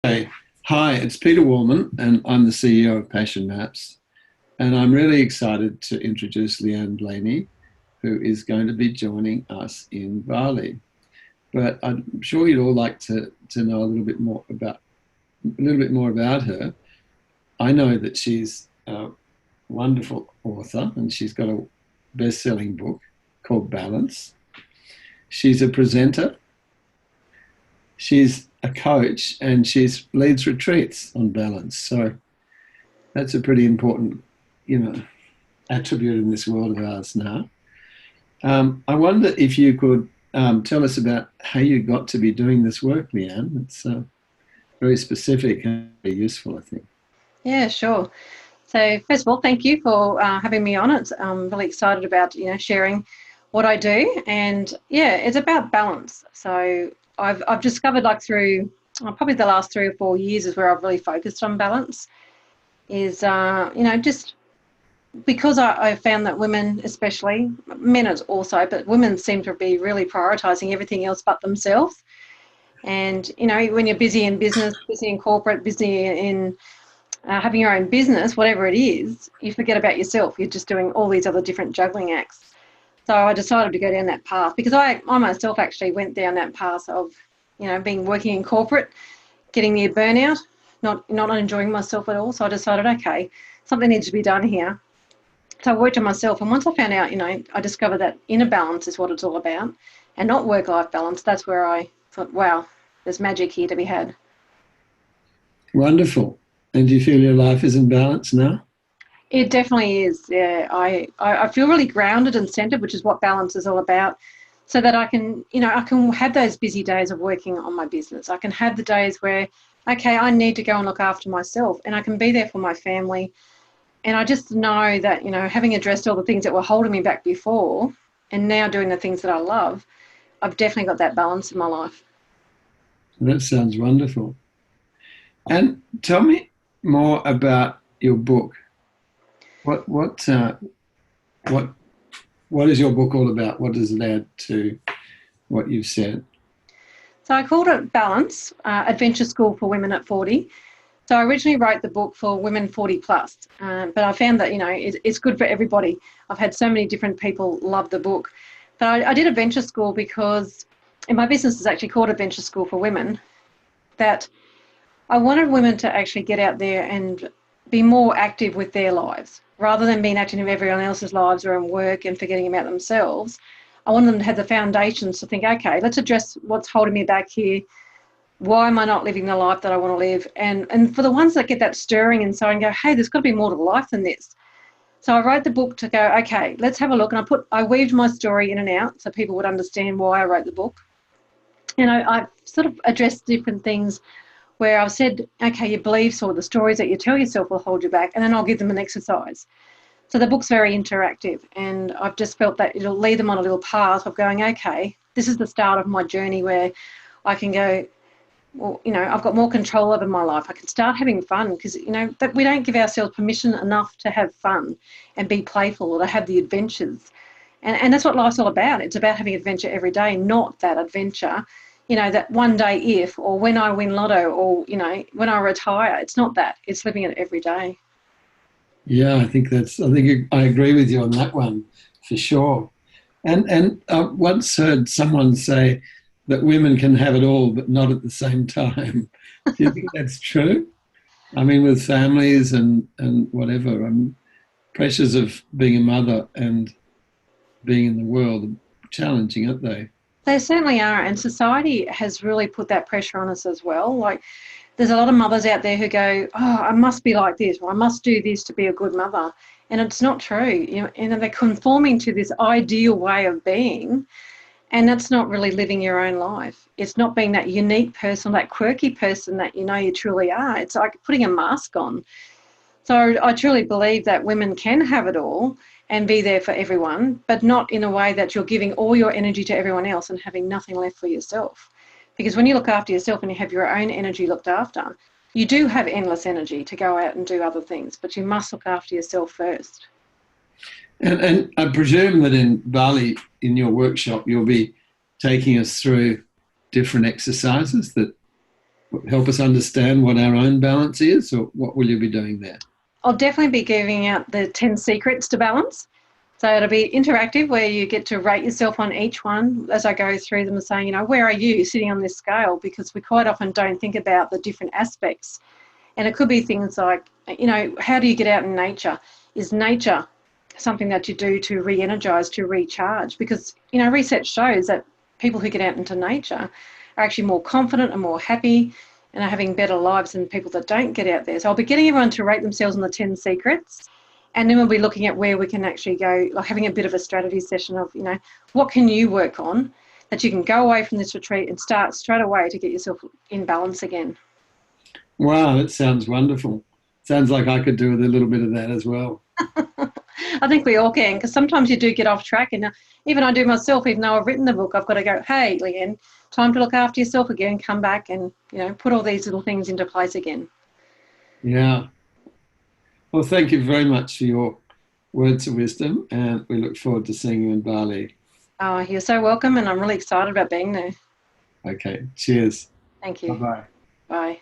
Hey, hi, it's Peter Wallman, and I'm the CEO of Passion Maps. And I'm really excited to introduce Leanne Blaney, who is going to be joining us in Bali. But I'm sure you'd all like to know a little bit more about her. I know that she's a wonderful author, and she's got a best-selling book called Balance. She's a presenter. She's a coach, and she leads retreats on balance. So that's a pretty important, you know, attribute in this world of ours now. I wonder if you could tell us about how you got to be doing this work, Leanne. It's very specific and very useful, I think. Yeah, sure. So first of all, thank you for having me on. I'm really excited about sharing what I do, and yeah, it's about balance. So I've discovered like through probably the last 3 or 4 years is where I've really focused on balance. Is just because I found that women, especially men as also, but women seem to be really prioritising everything else but themselves. And when you're busy in business, busy in corporate, busy in having your own business, whatever it is, you forget about yourself. You're just doing all these other different juggling acts. So I decided to go down that path because I myself actually went down that path of, being working in corporate, getting near burnout, not enjoying myself at all. So I decided, okay, something needs to be done here. So I worked on myself, and once I found out, I discovered that inner balance is what it's all about, and not work-life balance. That's where I thought, wow, there's magic here to be had. Wonderful. And do you feel your life is in balance now? It definitely is. Yeah, I feel really grounded and centered, which is what balance is all about. So that I can have those busy days of working on my business. I can have the days where, okay, I need to go and look after myself, and I can be there for my family. And I just know that, having addressed all the things that were holding me back before, and now doing the things that I love, I've definitely got that balance in my life. That sounds wonderful. And tell me more about your book. What what uh, what what is your book all about? What does it add to what you've said? So I called it Balance, Adventure School for Women at 40. So I originally wrote the book for women 40 plus, but I found that, it's good for everybody. I've had so many different people love the book. But I did Adventure School because, and my business is actually called Adventure School for Women, that I wanted women to actually get out there and be more active with their lives rather than being active in everyone else's lives or in work and forgetting about themselves. I wanted them to have the foundations to think, okay, let's address what's holding me back here. Why am I not living the life that I want to live? And for the ones that get that stirring inside and go, hey, there's got to be more to life than this. So I wrote the book to go, okay, let's have a look. And I weaved my story in and out so people would understand why I wrote the book. I sort of addressed different things where I've said, okay, your beliefs or the stories that you tell yourself will hold you back, and then I'll give them an exercise. So the book's very interactive, and I've just felt that it'll lead them on a little path of going, okay, this is the start of my journey where I can go, well, I've got more control over my life. I can start having fun because, that we don't give ourselves permission enough to have fun and be playful or to have the adventures. And that's what life's all about. It's about having adventure every day, not that adventure, that one day if, or when I win lotto, or, when I retire. It's not that. It's living it every day. Yeah, I think I agree with you on that one for sure. And I once heard someone say that women can have it all, but not at the same time. Do you think that's true? I mean, with families and whatever, pressures of being a mother and being in the world are challenging, aren't they? They certainly are. And society has really put that pressure on us as well. Like, there's a lot of mothers out there who go, oh, I must be like this, or I must do this to be a good mother. And it's not true. They're conforming to this ideal way of being, and that's not really living your own life. It's not being that unique person, that quirky person that you truly are. It's like putting a mask on. So I truly believe that women can have it all and be there for everyone, but not in a way that you're giving all your energy to everyone else and having nothing left for yourself. Because when you look after yourself and you have your own energy looked after, you do have endless energy to go out and do other things, but you must look after yourself first. And I presume that in Bali, in your workshop, you'll be taking us through different exercises that help us understand what our own balance is, or what will you be doing there? I'll definitely be giving out the 10 secrets to balance. So it'll be interactive where you get to rate yourself on each one as I go through them and saying, where are you sitting on this scale? Because we quite often don't think about the different aspects. And it could be things like, how do you get out in nature? Is nature something that you do to re-energise, to recharge? Because, research shows that people who get out into nature are actually more confident and more happy and are having better lives than people that don't get out there. So I'll be getting everyone to rate themselves on the 10 secrets. And then we'll be looking at where we can actually go, like having a bit of a strategy session of, what can you work on that you can go away from this retreat and start straight away to get yourself in balance again. Wow, that sounds wonderful. Sounds like I could do with a little bit of that as well. I think we all can, because sometimes you do get off track. And even I do myself, even though I've written the book, I've got to go, hey, Leanne, time to look after yourself again, come back and, put all these little things into place again. Yeah. Well, thank you very much for your words of wisdom, and we look forward to seeing you in Bali. Oh, you're so welcome, and I'm really excited about being there. Okay, cheers. Thank you. Bye-bye. Bye.